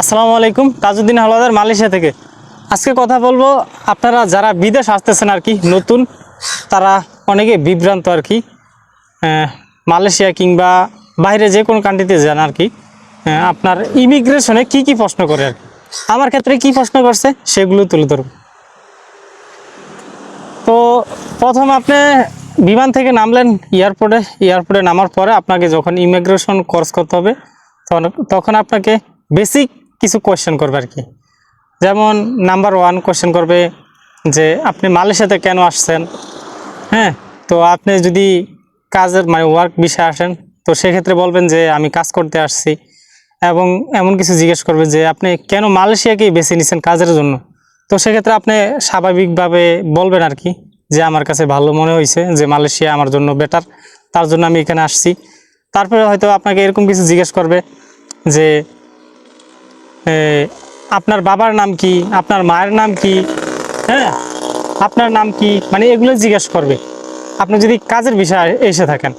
আসসালামু আলাইকুম, তাজউদ্দিন হাওলাদার মালয়েশিয়া থেকে। আজকে কথা বলবো, আপনারা যারা বিদেশ আসতেছেন আর কি নতুন, তারা অনেকে বিভ্রান্ত আর কি। মালয়েশিয়া কিংবা বাইরে যে কোনো কান্ট্রিতে যান আর কি, আপনার ইমিগ্রেশনে কি কি প্রশ্ন করে আর কি। আমার ক্ষেত্রে কি প্রশ্ন করছে সেগুলো তুলে ধরব। তো প্রথম আপনি বিমান থেকে নামলেন এয়ারপোর্টে নামার পরে আপনাকে যখন ইমিগ্রেশন কোর্স করতে হবে তখন আপনাকে বেসিক কিছু কোয়েশ্চেন করবে আর কি। যেমন নাম্বার 1 কোয়েশ্চেন করবে যে আপনি মালয়েশিয়াতে কেন আসছেন। হ্যাঁ, তো আপনি যদি কাজের ওয়ার্ক বিষয়ে আসেন তো সেক্ষেত্রে বলবেন যে আমি কাজ করতে আসছি, এবং এমন কিছু জিজ্ঞেস করবে যে আপনি কেন মালয়েশিয়াকেই বেছে নিয়েছেন কাজের জন্য। তো সেক্ষেত্রে আপনি স্বাভাবিকভাবে বলবেন আর কি যে আমার কাছে ভালো মনে হয়েছে যে মালয়েশিয়া আমার জন্য বেটার, তার জন্য আমি এখানে আসছি। তারপরে হয়তো আপনাকে এরকম কিছু জিজ্ঞেস করবে যে আপনার বাবার নাম কি, আপনার মায়ের নাম কি, হ্যাঁ আপনার নাম কি, মানে এগুলো জিজ্ঞেস করবে আপনি যদি কাজের বিষয়ে এসে থাকেন।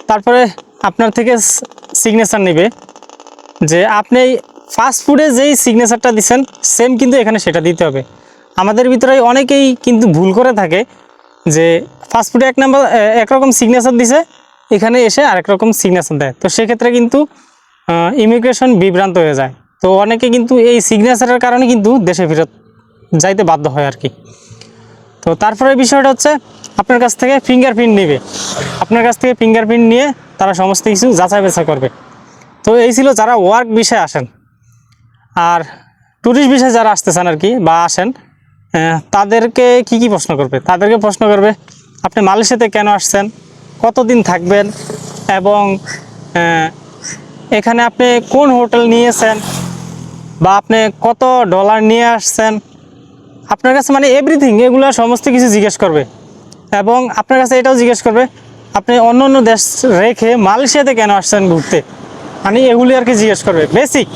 তারপরে আপনার থেকে সিগনেচার নেবে যে আপনি ফাস্টফুডে যেই সিগনেচারটা দিচ্ছেন সেম কিন্তু এখানে সেটা দিতে হবে। আমাদের ভিতরে অনেকেই কিন্তু ভুল করে থাকে যে ফাস্টফুডে একরকম সিগনেচার দিছে, এখানে এসে আরেক রকম সিগনেচার দেয়। তো সেক্ষেত্রে কিন্তু ইমিগ্রেশন বিভ্রান্ত হয়ে যায়। তো অনেকে কিন্তু এই সিগনেচারের কারণে কিন্তু দেশে ফেরত যাইতে বাধ্য হয় আর কি। তো তারপরে বিষয়টা হচ্ছে আপনার কাছ থেকে ফিঙ্গারপ্রিন্ট নেবে। আপনার কাছ থেকে ফিঙ্গারপ্রিন্ট নিয়ে তারা সমস্ত কিছু যাচাই বাছাই করবে। তো এই ছিল যারা ওয়ার্ক বিষয়ে আসেন। আর ট্যুরিস্ট বিষয়ে যারা আসতেছেন আর কি বা আসেন, তাদেরকে কি প্রশ্ন করবে? তাদেরকে প্রশ্ন করবে আপনি মালয়েশিয়াতে কেন আসছেন, কতদিন থাকবেন, এবং এখানে আপনি কোন হোটেল নিয়েছেন, বা আপনি কত ডলার নিয়ে আসছেন, আপনার কাছে মানে এভরিথিং, এগুলো সমস্ত কিছু জিজ্ঞেস করবে। এবং আপনার কাছে এটাও জিজ্ঞেস করবে আপনি অন্য অন্য দেশ রেখে মালয়েশিয়াতে কেন আসছেন ঘুরতে, মানে এগুলি আর কি জিজ্ঞেস করবে বেসিক।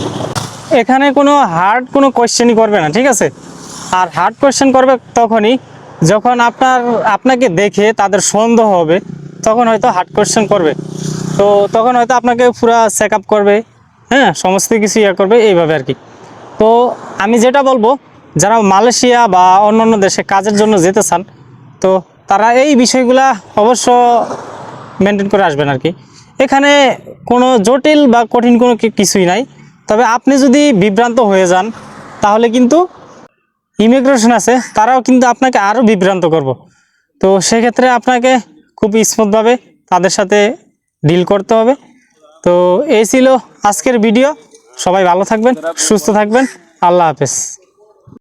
এখানে কোনো হার্ড কোনো কোয়েশ্চেনই করবে না, ঠিক আছে। আর হার্ড কোয়েশ্চেন করবে তখনই যখন আপনাকে দেখে তাদের সন্দেহ হবে, তখন হয়তো হার্ড কোয়েশ্চেন করবে। তো তখন হয়তো আপনাকে পুরা চেক আপ করবে, হ্যাঁ সমস্ত কিছু করবে এইভাবে আর কি। তো আমি যেটা বলবো, যারা মালয়েশিয়া বা অন্যান্য দেশে কাজের জন্য যেতে চান, তো তারা এই বিষয়গুলা অবশ্য মেনটেন করে আসবেন আর কি। এখানে কোনো জটিল বা কঠিন কোনো কিছুই নাই। তবে আপনি যদি বিভ্রান্ত হয়ে যান তাহলে কিন্তু ইমিগ্রেশন আছে, তারাও কিন্তু আপনাকে আরও বিভ্রান্ত করব। তো সেক্ষেত্রে আপনাকে খুব স্মুথভাবে তাদের সাথে ডিল করতে হবে। তো এই ছিল আজকের ভিডিও। সবাই ভালো থাকবেন, সুস্থ থাকবেন। আল্লাহ হাফেজ।